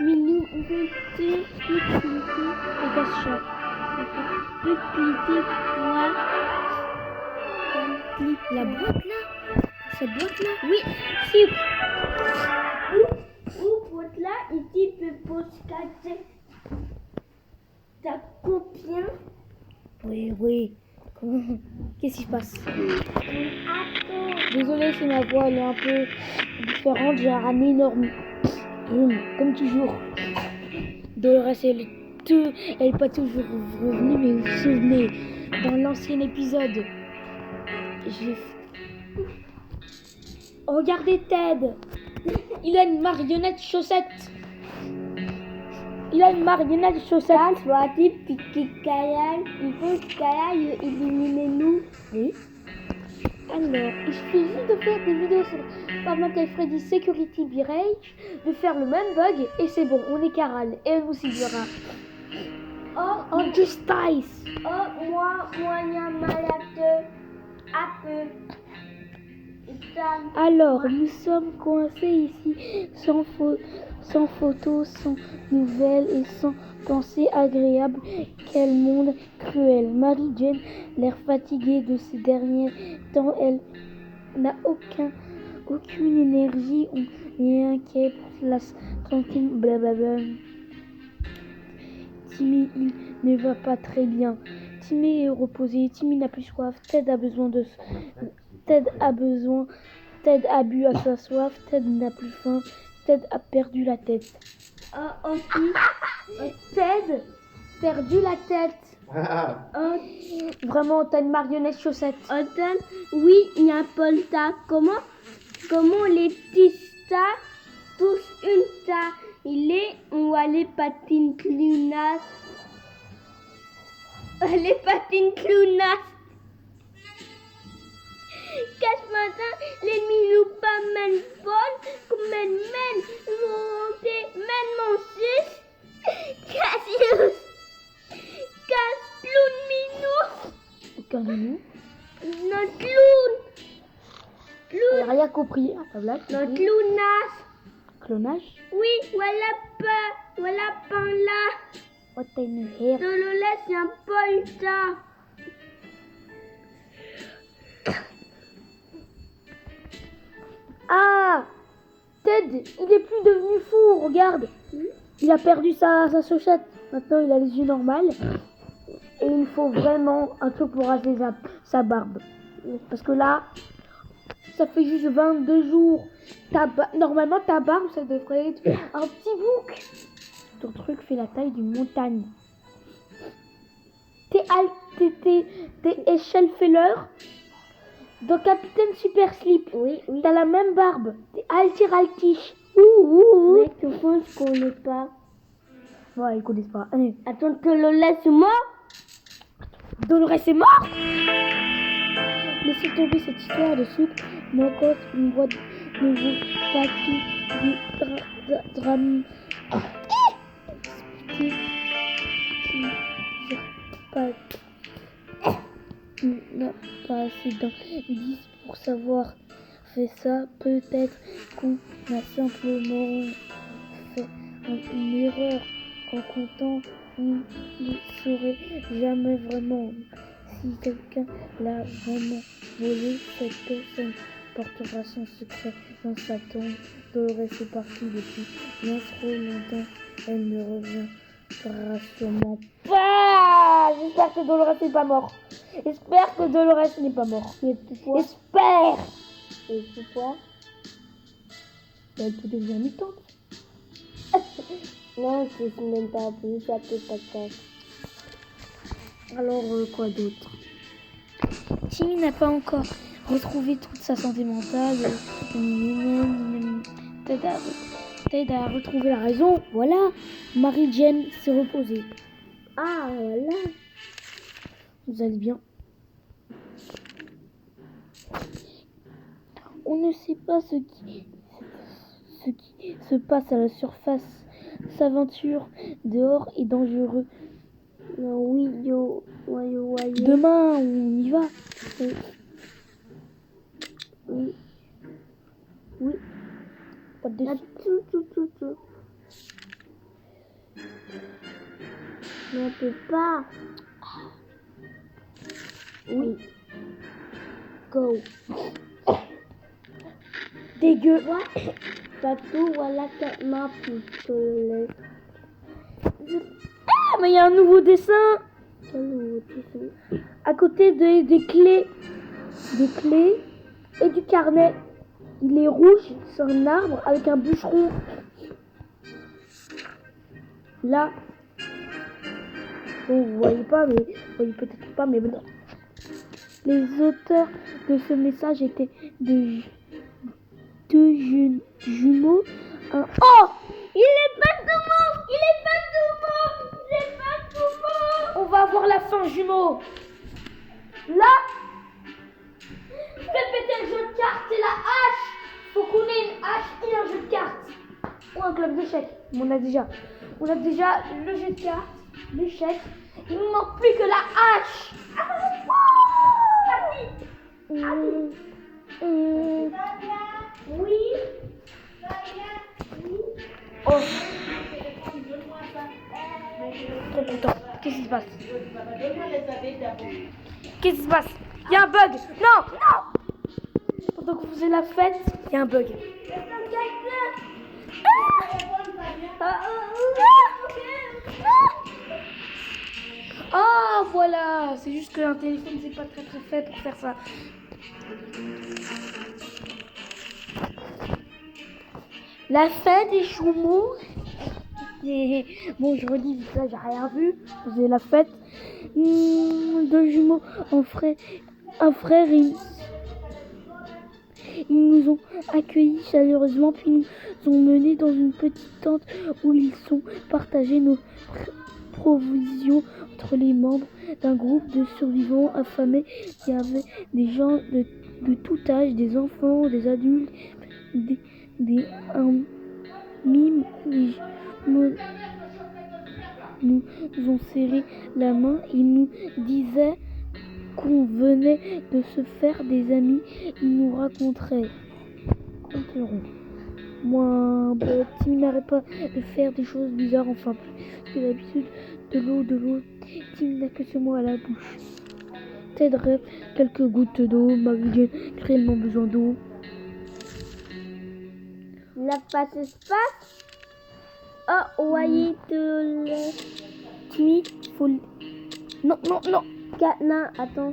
Minou, petit, Regarde chat. petit, boîte. La boîte là. Cette boîte là. Oui, si. Ou boîte là, et tu peux poser ta copine. Oui. Comment... Qu'est-ce qui se passe? Attends. Désolée si ma voix elle est un peu différente, j'ai un énorme comme toujours. Dolores elle est pas toujours revenue, mais vous vous souvenez, dans l'ancien épisode, regardez Ted, il a une marionnette chaussette. Ça, soit dit, piquer Kaya, il faut Kaya, éliminer-nous. Oui. Alors, il suffit juste de faire des vidéos sur Five Nights at Freddy's Security Breach, de faire le même bug, et c'est bon, on est Caral, et on nous suivra. Oh, Justice. oh, moi, il y a malade. Un peu. Alors, nous sommes coincés ici, sans photos, sans nouvelles et sans pensée agréable. Quel monde cruel. Mary-Jane, l'air fatiguée de ces derniers temps, elle n'a aucune énergie. On est inquiet pour la santé, blablabla. Timmy, il ne va pas très bien. Timmy est reposé, Timmy n'a plus soif, Ted a bu à sa soif, Ted n'a plus faim, Ted a perdu la tête. Ted, perdu la tête. Vraiment, t'as une marionnette chaussette. Oui, il y a Paul Ta. Comment les petits stars, tous une star. On voit les patines clownas. Les patines clownas. Qu'est-ce matin, les milou pas men bonne, comme men volonté, men mon sus. Cassius. Casse clown minou. Aucun minou. Notre clown. Elle a rien compris, hein, ta blague. Notre clownas. Clonage. Oui, voilà pas là. What t'as une hair. Dolores, y'a Paul Ta. Ah, Ted, il est plus devenu fou, regarde. Il a perdu sa chaussette. Maintenant, il a les yeux normaux. Et il faut vraiment un truc pour raser sa barbe. Parce que là, ça fait juste 22 jours. Normalement, ta barbe, ça devrait être un petit bouc. Ton truc fait la taille d'une montagne. T'es échelle feller dans Capitaine Super Slip. Oui. T'as la même barbe. T'es Altir. Mais tu penses qu'on n'est pas. Ouais, ils connaissent pas. Attends, Dolores est mort. Dolores est mort. Laissez tomber cette histoire de soupe. N'encore une boîte ne vaut pas tout du drame. N'a pas assez d'indices pour savoir fait ça. Peut-être qu'on a simplement fait une erreur en comptant. On ne saurait jamais vraiment. Si quelqu'un l'a vraiment volé, cette personne portera son secret dans sa tombe. Dolores est partie depuis bien trop longtemps. Elle ne reviendra sûrement pas. J'espère que Dolores n'est pas mort. J'espère que Dolores n'est pas mort. Mais pourquoi? J'espère. Et pourquoi? Elle peut devenir mutante. Non, c'est même pas plus, ça peut pas être. Alors, quoi d'autre? Timmy n'a pas encore retrouvé toute sa santé mentale. Ted a retrouvé la raison. Voilà. Mary-Jane s'est reposée. Ah, voilà. Vous allez bien? On ne sait pas ce qui se passe à la surface. S'aventure dehors est dangereux. Oui, yo. Demain, on y va. Oui. Pas de Tout. Mais on peut pas. Oui. Go. Dégueu. Partout, voilà ma pousse. Ah, mais il y a un nouveau dessin. À côté des clés. Des clés et du carnet. Il est rouge sur un arbre avec un bûcheron. Là. Bon, vous voyez pas, mais vous voyez peut-être pas, mais bon. Les auteurs de ce message étaient deux jumeaux. Oh! Il est pas tout mort. Il est pas tout mort. Il est pas tout mort. On va voir la fin, jumeaux. Là, fais péter le jeu de cartes et la hache. Faut qu'on ait une hache et un jeu de cartes. Ou un club d'échecs. On a déjà le jeu de cartes, l'échec. Il nous manque plus que la hache. Oui. Oh. Attends, qu'est-ce qui se passe? Qu'est-ce qui se passe? Il y a un bug. Non, non. Pendant que vous faisiez la fête, il y a un bug. Ah, voilà. C'est juste qu'un téléphone, c'est pas très très fait pour faire ça. La fête des jumeaux. Et bon, je redis, ça, j'ai rien vu. J'ai la fête. Deux jumeaux, un frère. Ils nous ont accueillis chaleureusement, puis nous ont menés dans une petite tente où ils sont partagés nos provisions entre les membres d'un groupe de survivants affamés. Il y avait des gens de tout âge, des enfants, des adultes, mimes. Nous ont serré la main. Ils nous disaient qu'on venait de se faire des amis. Ils nous raconteront. Moi, Tim n'arrête pas de faire des choses bizarres, enfin plus que d'habitude. De l'eau. Tim n'a que ce mot à la bouche. T'aiderais quelques gouttes d'eau, Marie a réellement besoin d'eau. La passe espace. Oh, voyez de le... Timmy, faut... Non. Non, attends.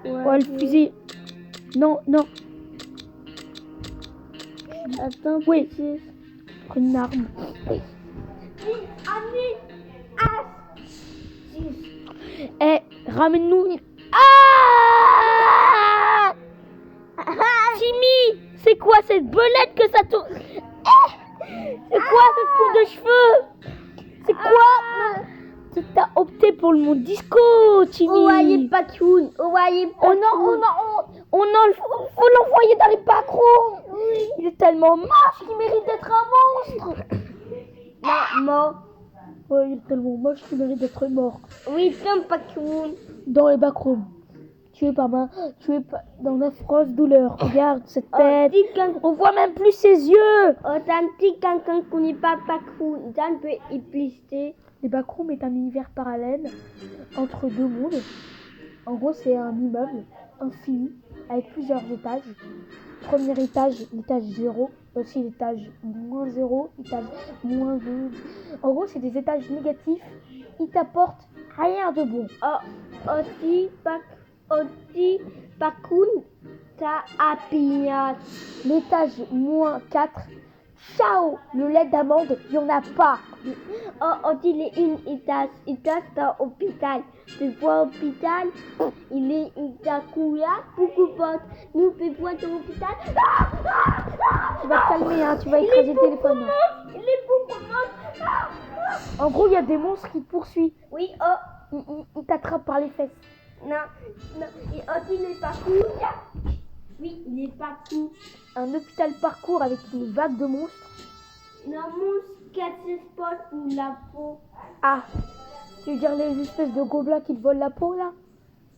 Oh, le fusil. Non. Attends, oui. petit. Prends une arme. Eh, ramène-nous une... Ah Timmy, c'est quoi cette belette que ça tourne? C'est quoi cette coupe de cheveux? C'est quoi? T'as opté pour le monde disco, Timmy. Oh, voyez pas Toon. Oh, voyez pas faut l'envoyer dans les backrooms. Oui. Il est tellement moche qu'il mérite d'être un monstre. Non, mort. Ouais, il est tellement moche qu'il mérite d'être mort. Oui, comme Pacoon. Dans les backrooms. Tué dans d'affreuses douleurs. Regarde cette tête. On voit même plus ses yeux. Oh, t'as un petit quelqu'un qu'on n'est pas Pacoon. Ça peut y plister. Les backrooms est un univers parallèle entre deux mondes. En gros, c'est un immeuble infini avec plusieurs étages. Premier étage, l'étage 0, aussi l'étage -0, l'étage -2. En gros, c'est des étages négatifs. Ils t'apportent rien de bon. Aussi Pacoon, t'as Happiness. L'étage -4. Ciao, le lait d'amande, il n'y en a pas. Il est une étage dans l'hôpital. Tu vois l'hôpital, il est une couleur, beaucoup de potes. Nous, tu vois dans l'hôpital. Tu vas te calmer, hein, tu vas écraser le téléphone. Il est beaucoup de monstres. En gros, il y a des monstres qui te poursuivent. Oui, Ils t'attrapent par les fesses. Non. Et il est pas cool. Oui, il est pas cool. Un hôpital parcours avec une vague de monstres. Un monstre qui se spot ou la peau. Ah, tu veux dire les espèces de gobelins qui te volent la peau là?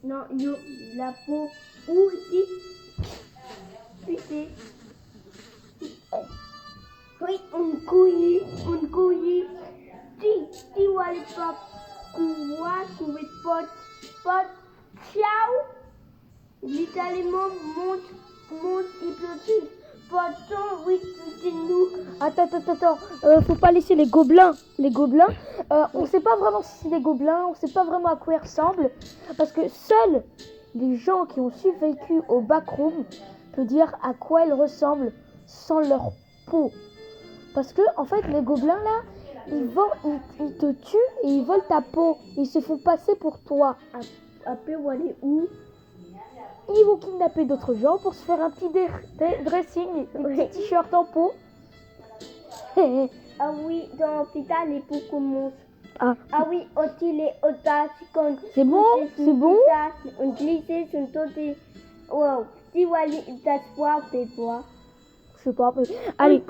Non, la peau. Ou ici. Putain. Oui, une couille. Tu vois les pas pouvoir trouver pot, ciao. Littéralement, monte, hypnotise. Poton, oui, c'est nous. Attends. Faut pas laisser les gobelins. On sait pas vraiment si c'est des gobelins. On sait pas vraiment à quoi ils ressemblent. Parce que seuls les gens qui ont survécu au backroom peuvent dire à quoi ils ressemblent sans leur peau. Parce que, en fait, les gobelins, là, ils te tuent et ils volent ta peau. Ils se font passer pour toi. Après, on va aller où? Ils vont kidnapper d'autres gens pour se faire un petit dressing, des petits t-shirts en peau. Ah oui, dans l'hôpital, les peaux commencent. Ah oui, aussi les otages. C'est bon. On glisse sur côté. Wow, si vous allez t'asseoir, fais-toi. Je sais pas. Mais... Allez,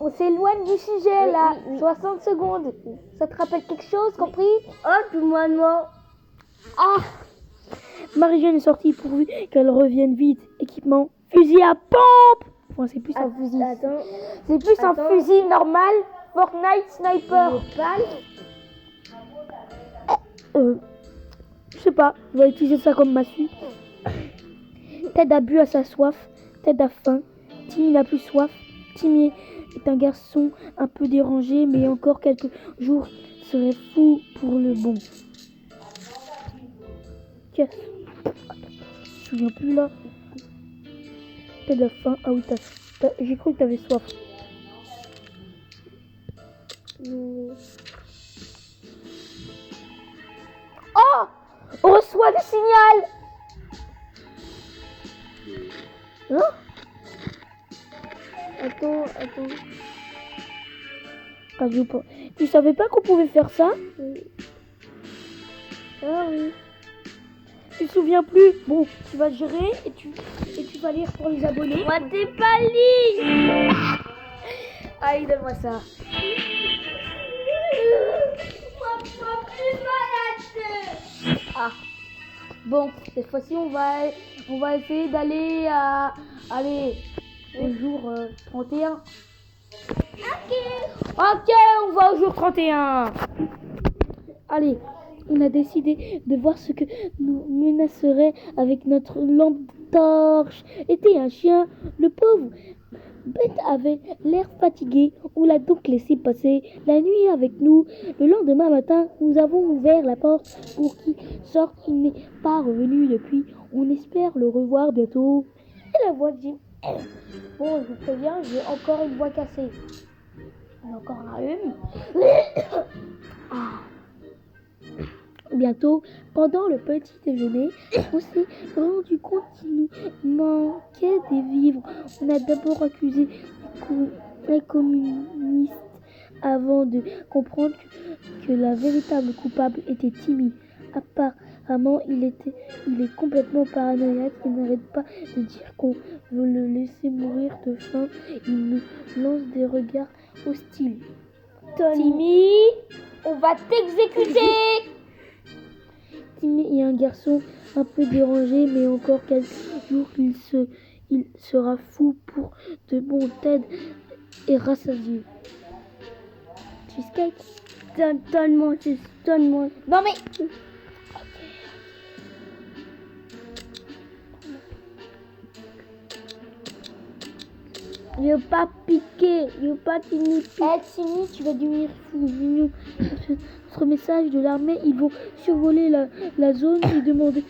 on s'éloigne du sujet là. Oui. 60 secondes. Ça te rappelle quelque chose, compris? Oh, tout le monde mort. Ah, Marie-Jeanne est sortie pourvu qu'elle revienne vite. Équipement, fusil à pompe. Bon, c'est plus un fusil. C'est plus un fusil normal. Fortnite Sniper. Je sais pas. Je vais utiliser ça comme massue. Ted a bu à sa soif. Ted a faim. Timmy n'a plus soif. Timmy est un garçon un peu dérangé, mais encore quelques jours serait fou pour le bon. Qu'est-ce? Je me souviens plus là. Ted a faim. Ah oui, j'ai cru que t'avais soif. Oh! On reçoit des signaux! Hein? Attends. Radio pas. Tu savais pas qu'on pouvait faire ça? Oui. Ah oui. Tu te souviens plus? Bon, tu vas gérer et tu vas lire pour les abonnés. Moi, t'es pas libre. Allez, donne-moi ça. Ah. Bon, cette fois-ci, on va essayer d'aller à... Allez, au jour 31. Ok, on va au jour 31. Allez, on a décidé de voir ce que nous menacerait avec notre lampe torche. Était un chien, le pauvre bête avait l'air fatigué. On l'a donc laissé passer la nuit avec nous. Le lendemain matin, nous avons ouvert la porte pour qu'il sorte. Il n'est pas revenu depuis. On espère le revoir bientôt. Et la voix dit... Bon, je vous préviens, j'ai encore une voix cassée. Il y en a encore un rhume. Bientôt, pendant le petit déjeuner, on s'est rendu compte qu'il nous manquait des vivres. On a d'abord accusé les communistes avant de comprendre que la véritable coupable était Timmy. Apparemment, il est complètement paranoïaque. Il n'arrête pas de dire qu'on veut le laisser mourir de faim. Il nous lance des regards hostiles. Timmy, on va t'exécuter! Timmy est un garçon un peu dérangé, mais encore quelques jours, il sera fou pour de bon. Ted et rassasié. Cheesecake? Donne-moi. Non mais... Je veux pas piquer, je veux pas Timmy. Timmy, tu vas devenir fou, mignon. Notre message de l'armée, ils vont survoler la zone et demander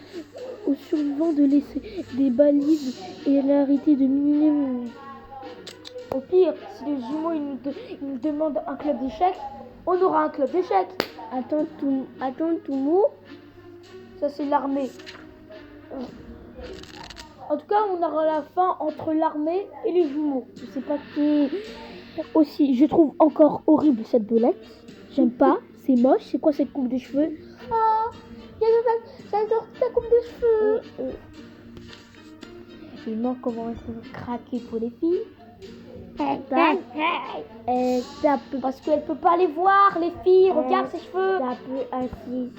aux survivants de laisser des balises et l'arrêter de miner. Au pire, si les jumeaux ils nous demandent un club d'échecs, on aura un club d'échecs. Attends tout mot. Ça c'est l'armée. En tout cas, on aura la fin entre l'armée et les jumeaux. Je sais pas qui. Aussi, je trouve encore horrible cette belette. J'aime pas, c'est moche. C'est quoi cette coupe de cheveux? Ah, j'adore ta coupe de cheveux. Il manque comment être craqué pour les filles. Parce qu'elle peut pas les voir, les filles. Regarde ses cheveux. Ça peut assis.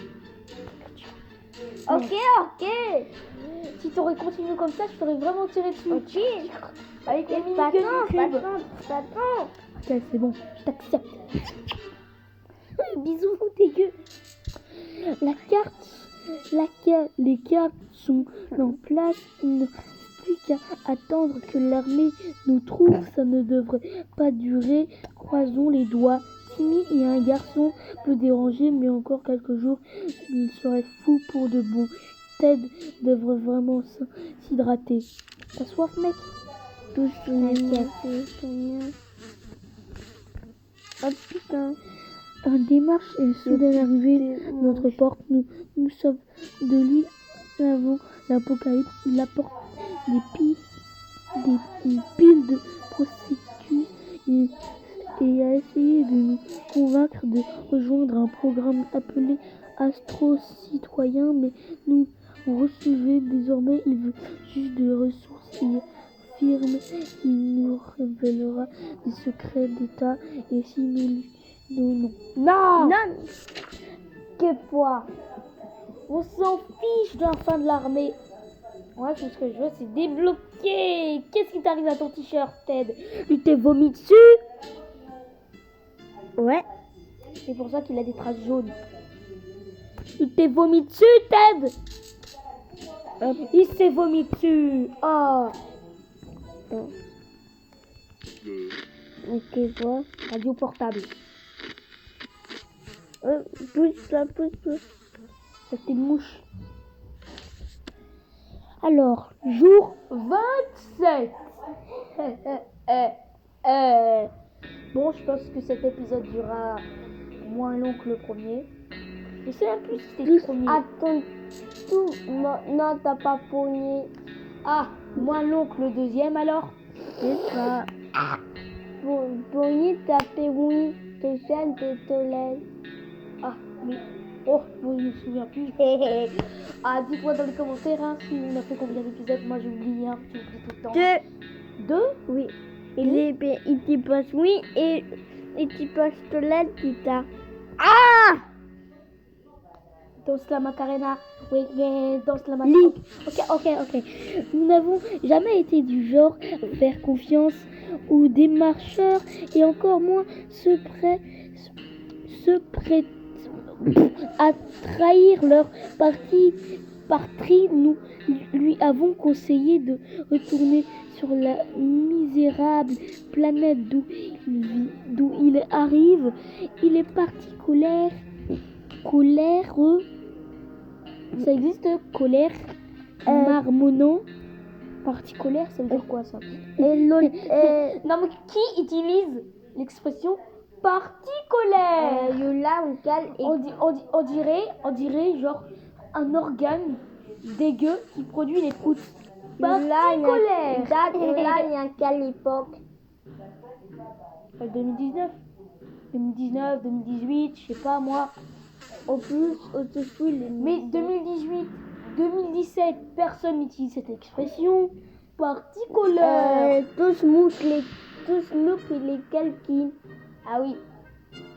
Ok. Si t'aurais continué comme ça, je t'aurais vraiment tiré dessus. Ok. Avec les mini Pas YouTube. tant. Ok, c'est bon, je t'accepte. bisous, dégueu. Les cartes sont en place. Il ne reste plus qu'à attendre que l'armée nous trouve. Ça ne devrait pas durer. Croisons les doigts. Timmy est un garçon peu dérangé, mais encore quelques jours, il serait fou pour de bon. Ted devrait vraiment s'hydrater. T'as soif, mec? Tous un café. Oh putain. Un démarche est soudain arrivé à notre porte. Nous sommes de lui avant l'apocalypse. Il apporte une pile de processus et a essayé de nous convaincre de rejoindre un programme appelé Astro Citoyen, mais nous recevons désormais. Il veut juste des ressources. Il affirme qu'il nous révélera des secrets d'État et si nous lui donnons. Non. Que quoi? On s'en fiche de la fin de l'armée. Moi, tout ce que je veux, c'est débloquer. Qu'est-ce qui t'arrive à ton t-shirt, Ted? Il t'est vomi dessus? Ouais. C'est pour ça qu'il a des traces jaunes. Il t'est vomi dessus, Ted? Il s'est vomi dessus. Oh. Ok, quoi? Radio portable. Pousse. C'était une mouche. Alors, jour 27. Bon, je pense que cet épisode durera moins long que le premier. Je sais même plus si c'était le premier. Attends, tout. Non, t'as pas pogné. Ah, moins long que le deuxième alors? C'est ça. Pogné, t'as fait oui. Te chaîne, te laisse. Ah, mais... Oh, moi je me souviens plus. Ah, dites-moi dans les commentaires hein, si on a fait combien d'épisodes. Moi j'ai oublié, hein, tu oublies tout le temps. 2? Oui. Il t'y passe oui et t'y passe te laisse, tita. Ah! Danse la Macarena. Oui, danse la Macarena. Ok. Nous n'avons jamais été du genre à faire confiance aux démarcheurs et encore moins se prêter à trahir leur patrie. Nous lui avons conseillé de retourner sur la misérable planète d'où il arrive. Il est parti colère. Ça existe, colère, marmonnant. Parti colère, ça veut dire quoi ça? Non mais qui utilise l'expression parti colère? On dirait genre un organe dégueu qui produit les poutres. Parti colère. Là, il y a quelle époque? 2019, 2018, je sais pas moi. Au plus, Mais 2018, 2017, personne n'utilise cette expression. Parti colère. Tous nous lesquels qui. Ah oui,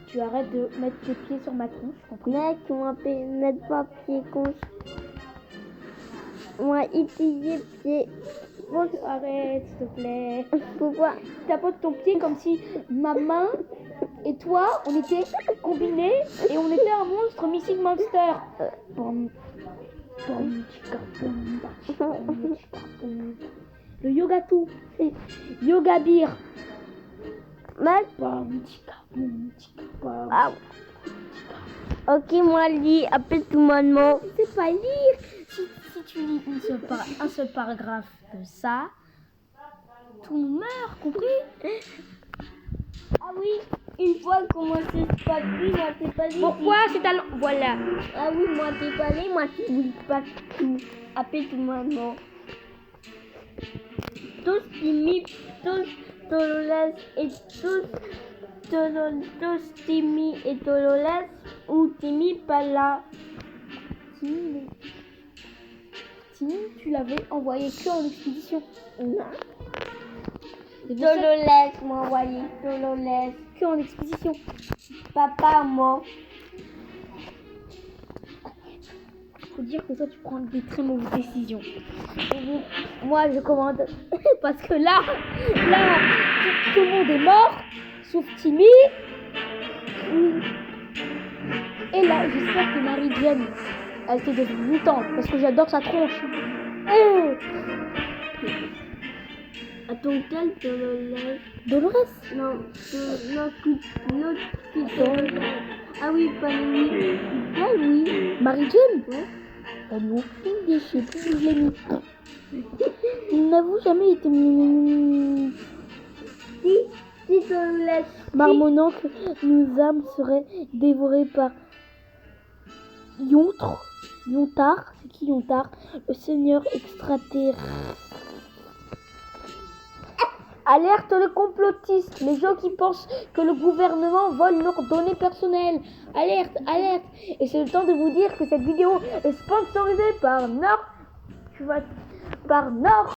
tu arrêtes de mettre tes pieds sur ma tronche, compris? Mec, moi, mettre pas pied con. Moi, utiliser pied. Bon, arrête, s'il te plaît. Pourquoi? Tu tapotes ton pied comme si ma main et toi, on était combinés et on était un monstre Missing Monster. Le yoga tout, c'est yoga beer. Mec. Ah. Ok, moi, lis, appelle tout le monde. Tu sais pas lire. Si tu lis un seul paragraphe de ça, tout le monde meurt, compris? Ah oui, une fois qu'on m'a pas dit, moi t'es pas dit. Pourquoi c'est talent? Voilà. Ah oui, moi t'es pas dit, moi tu lis pas tout. Appelle tout le monde. Tous Timmy, tous Tololes et tous Timmy et Tololes ou Timmy pas là. Timmy, tu l'avais envoyé que en expédition. Non. Tololes m'a envoyé, Tololes. Que en expédition. Papa, moi. Faut dire que toi tu prends des très mauvaises décisions. Moi je commande. Parce que là, tout le monde est mort, sauf Timmy. Et là, j'espère que Marie-Jeanne, elle était devenue mutante parce que j'adore sa tronche. Attends, quel Dolores? Dolores? Non, l'autre qui Ah oui, pas lui. Elle, oui. Marie-Jeanne? Ouais. Elle n'a aucune idée, je sais plus où je l'ai mis. Nous n'avons jamais été Si Dolores. marmonnant que nos âmes seraient dévorées par Yontar, c'est qui Yontar? Le seigneur extraterrestre. Alerte les complotistes, les gens qui pensent que le gouvernement vole leurs données personnelles. Alerte, alerte. Et c'est le temps de vous dire que cette vidéo est sponsorisée par Nord.